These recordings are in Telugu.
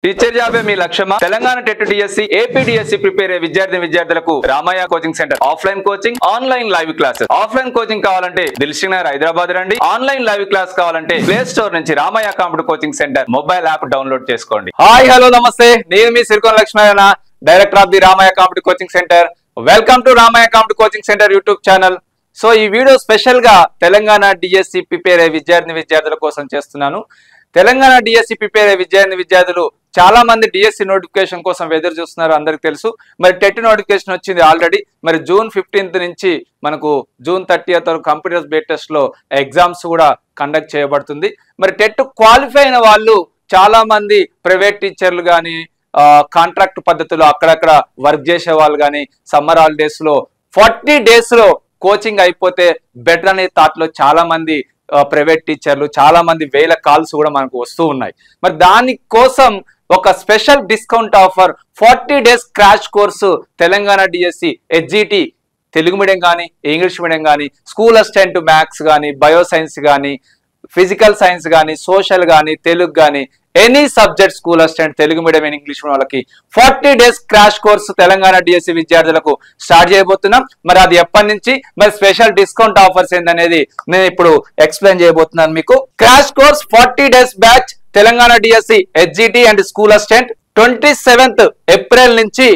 టీచర్ జాబే మీ లక్ష్యమా? Telangana TET DSC, AP DSC prepare అయ్యే విద్యార్థులకు Ramaiah coaching centre offline coaching, online live classes. Offline coaching కావాలంటే దిల్సుఖ్ నగర్ హైదరాబాద్ రండి. ఆన్లైన్ లైవ్ క్లాస్ కావాలంటే ప్లే స్టోర్ నుంచి Ramayya computer coaching centre mobile app download చేసుకోండి. హాయ్ హలో నమస్తే, నేను మీ Sirikonda Lakshmana, director of the Ramaiah computer coaching centre. Welcome to Ramaiah computer coaching centre YouTube channel. So ఈ వీడియో స్పెషల్ గా తెలంగాణ డిఎస్సి ప్రిపేర్ అయ్యే విద్యార్థుల కోసం చేస్తున్నాను. తెలంగాణ డిఎస్సి ప్రిపేర్ అయ్యే విద్యార్థులు చాలా మంది డిఎస్సి నోటిఫికేషన్ కోసం ఎదురు చూస్తున్నారు, అందరికి తెలుసు. మరి టెట్ నోటిఫికేషన్ వచ్చింది ఆల్రెడీ. మరి జూన్ 15th నుంచి మనకు జూన్ 30th వరకు కంప్యూటర్ బేస్డ్ టెస్ట్ లో ఎగ్జామ్స్ కూడా కండక్ట్ చేయబడుతుంది. మరి టెట్ క్వాలిఫై అయిన వాళ్ళు చాలా మంది ప్రైవేట్ టీచర్లు కానీ, కాంట్రాక్ట్ పద్ధతిలో అక్కడక్కడ వర్క్ చేసే వాళ్ళు కానీ, సమ్మర్ హాలిడేస్ లో 40 days లో కోచింగ్ అయిపోతే బెటర్ అనే థాట్ లో చాలా మంది ప్రైవేట్ టీచర్లు, చాలా మంది వేల కాల్స్ కూడా మనకు వస్తూ ఉన్నాయి. మరి దానికోసం ఒక special discount offer 40 days crash course Telangana DSC HGT Telugu medium కానీ, ఇంగ్లీష్ మీడియం కానీ, స్కూల్ అసిస్టెంట్ మ్యాథ్స్ కానీ, బయో సైన్స్ కానీ, ఫిజికల్ సైన్స్ కానీ, సోషల్ కానీ, తెలుగు కానీ, any subject school assistant Telugu medium and English medium వాళ్ళకి 40 days crash course Telangana DSC విద్యార్థులకు స్టార్ట్ చేయబోతున్నాం. మరి అది ఎప్పటి నుంచి, మరి స్పెషల్ డిస్కౌంట్ ఆఫర్స్ ఏందనేది నేను ఇప్పుడు ఎక్స్ప్లెయిన్ చేయబోతున్నాను మీకు. Crash course 40 days batch Telangana DSC HGT and school assistant 27th April నుంచి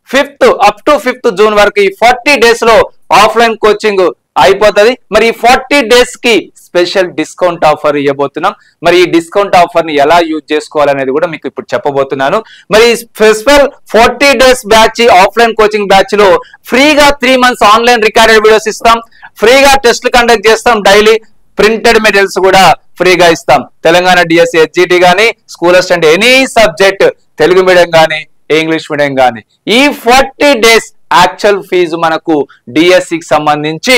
5th June వరకు ఈ 40 days లో ఆఫ్లైన్ కోచింగ్ అయిపోతుంది. మరి ఈ 40 days కి స్పెషల్ డిస్కౌంట్ ఆఫర్ ఇవ్వబోతున్నాం. మరి ఈ డిస్కౌంట్ ఆఫర్ ని ఎలా యూజ్ చేసుకోవాలనేది కూడా మీకు ఇప్పుడు చెప్పబోతున్నాను. మరి special 40 days batch offline coaching batch లో ఫ్రీగా 3 months ఆన్లైన్ రికార్డెడ్ వీడియోస్ ఇస్తాం, ఫ్రీగా టెస్ట్లు కండక్ట్ చేస్తాం, డైలీ ప్రింటెడ్ మెటీరియల్స్ కూడా ఫ్రీగా ఇస్తాం. తెలంగాణ డిఎస్సి హెచ్జిటి కానీ, school assistant any subject Telugu medium కానీ, ఇంగ్లీష్ మీడియం కానీ. ఈ 40 days యాక్చువల్ ఫీజు మనకు డిఎస్సికి సంబంధించి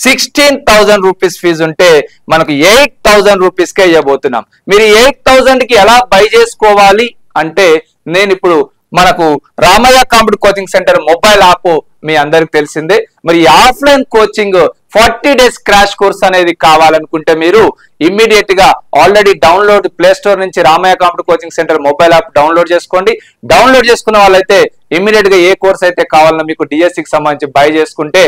16,000 రూపీస్ ఫీజు ఉంటే మనకు 8,000 రూపీస్కే ఇవ్వబోతున్నాం. మీరు 8,000 కి ఎలా బై చేసుకోవాలి అంటే, నేను ఇప్పుడు మనకు Ramaiah computer coaching centre mobile app మీ అందరికి తెలిసిందే. మరి offline coaching 40 days crash course అనేది కావాలనుకుంటే మీరు ఇమ్మీడియట్ గా ఆల్రెడీ డౌన్లోడ్ ప్లే స్టోర్ నుంచి Ramayya computer coaching centre mobile app download చేసుకోండి. డౌన్లోడ్ చేసుకున్న వాళ్ళైతే ఇమ్మీడియట్ గా ఏ కోర్స్ అయితే కావాలన్నా మీకు డిఎస్సికి సంబంధించి బై చేసుకుంటే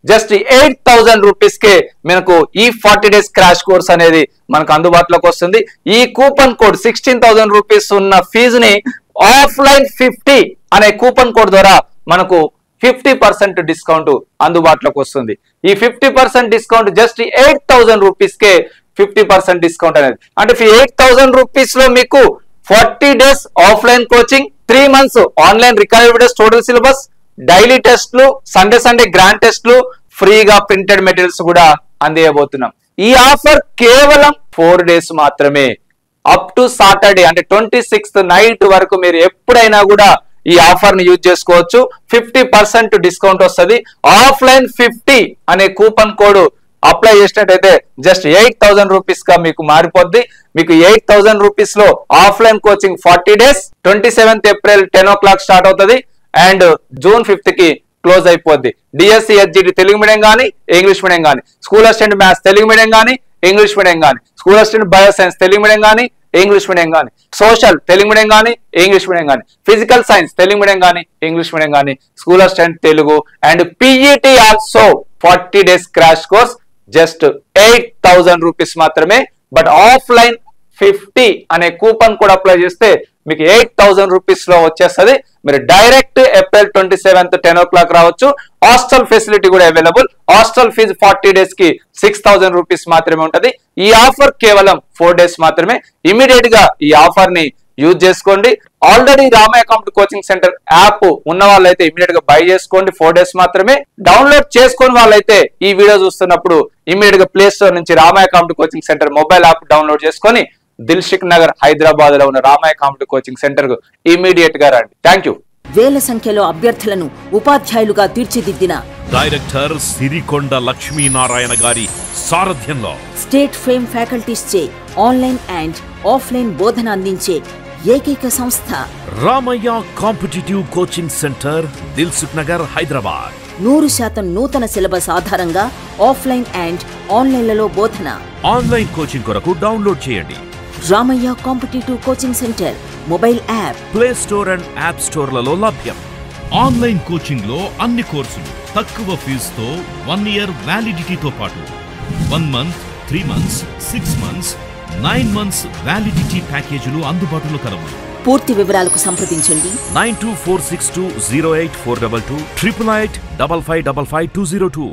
జస్ట్ 8,000 రూపీస్కే మనకు ఈ 40 days క్రాష్ కోర్స్ అనేది మనకు అందుబాటులోకి వస్తుంది. ఈ కూపన్ కోడ్ 16,000 రూపీస్ ఉన్న ఫీజుని ఆఫ్లైన్ 50 అనే కూపన్ కోడ్ ద్వారా మనకు 50% డిస్కౌంట్ అందుబాటులోకి వస్తుంది. ఈ 50% డిస్కౌంట్ జస్ట్ 8,000 రూపీస్కే 50% డిస్కౌంట్ అనేది. అంటే 8,000 రూపీస్ లో మీకు 40 days offline coaching, 3 months online recorded videos, total syllabus, daily టెస్ట్లు, సండే గ్రాండ్ టెస్ట్లు, ఫ్రీగా ప్రింటెడ్ మెటీరియల్స్ కూడా అందియబోతున్నాం. ఈ ఆఫర్ కేవలం 4 days మాత్రమే. అప్ టు సాటర్డే అంటే 26th నైట్ వరకు మీరు ఎప్పుడైనా కూడా ఈ ఆఫర్ ని యూజ్ చేసుకోవచ్చు. 50% డిస్కౌంట్ వస్తుంది. ఆఫ్లైన్ 50 అనే కూపన్ కోడ్ అప్లై చేసినట్టయితే జస్ట్ 8,000 రూపీస్ గా మీకు మారిపోద్ది. మీకు 8,000 రూపీస్ లో offline coaching 40 days 27th April 10 o'clock start అవుతుంది అండ్ June 5th కి క్లోజ్ అయిపోద్ది. డిఎస్సి హెచ్జిటి తెలుగు మీడియం కానీ, ఇంగ్లీష్ మీడియం కానీ, school assistant maths Telugu medium కానీ, ఇంగ్లీష్ మీడియం కానీ, school assistant bio science Telugu medium కానీ, ఇంగ్లీష్ మీడియం కానీ, సోషల్ తెలుగు మీడియం కానీ, ఇంగ్లీష్ మీడియం కానీ, ఫిజికల్ సైన్స్ తెలుగు మీడియం కానీ, ఇంగ్లీష్ మీడియం కానీ, school assistant Telugu and PET also 40 days crash course just 8,000 rupees మాత్రమే. బట్ ఆఫ్లైన్ 50 అనే కూపన్ కూడా అప్లై చేస్తే మీకు 8,000 రూపీస్ లో వచ్చేస్తుంది. మీరు డైరెక్ట్ April 27th 10 o'clock రావచ్చు. హాస్టల్ ఫెసిలిటీ కూడా అవైలబుల్. హాస్టల్ ఫీజు 40 days కి 6,000 రూపీస్ మాత్రమే ఉంటది. ఈ ఆఫర్ కేవలం 4 days మాత్రమే. ఇమీడియట్ గా ఈ ఆఫర్ ని యూజ్ చేసుకోండి. Already Ramayya computer coaching centre app ఉన్న వాళ్ళైతే ఇమీడియట్ గా బై చేసుకోండి. 4 days మాత్రమే. డౌన్లోడ్ చేసుకుని వాళ్ళైతే ఈ వీడియో చూస్తున్నప్పుడు ఇమీడియట్ గా ప్లే స్టోర్ నుంచి Ramayya computer coaching centre mobile app download చేసుకొని దిల్సుఖ్ నగర్ హైదరాబాద్ లో ఉన్న రామయ్య కంప్యూటర్ కోచింగ్ సెంటర్ కు ఇమీడియట్ గా రండి. Thank you. వేల సంఖ్యలో అభ్యర్థులను ఉపాధ్యాయులుగా తీర్చిదిద్దిన డైరెక్టర్ సిరికొండ లక్ష్మీనారాయణ గారి సారథ్యంలో స్టేట్ ఫేమ్ ఫ్యాకల్టీస్ చే ఆన్లైన్ అండ్ ఆఫ్లైన్ బోధన అందించే ఏకైక సంస్థ Ramayya competitive coaching centre, Dilsukh Nagar Hyderabad. 100% నూతన సిలబస్ ఆధారంగా ఆఫ్లైన్ అండ్ ఆన్లైన్లలో బోధన. ఆన్లైన్ కోచింగ్ కొరకు డౌన్లోడ్ చేయండి Ramaiah competitive coaching centre, mobile app, play store and app స్టోర్లలో లభ్యం. ఆన్లైన్ కోచింగ్ లో అన్ని కోర్సులు తక్కువ ఫీజుతో 1 year వ్యాలిడిటీతో పాటు 1 month, 3 months, 6 months, 9 months validity ప్యాకేజీలు అందుబాటులో కలవు. పూర్తి వివరాలకు సంప్రదించండి 9246208422 88855555202.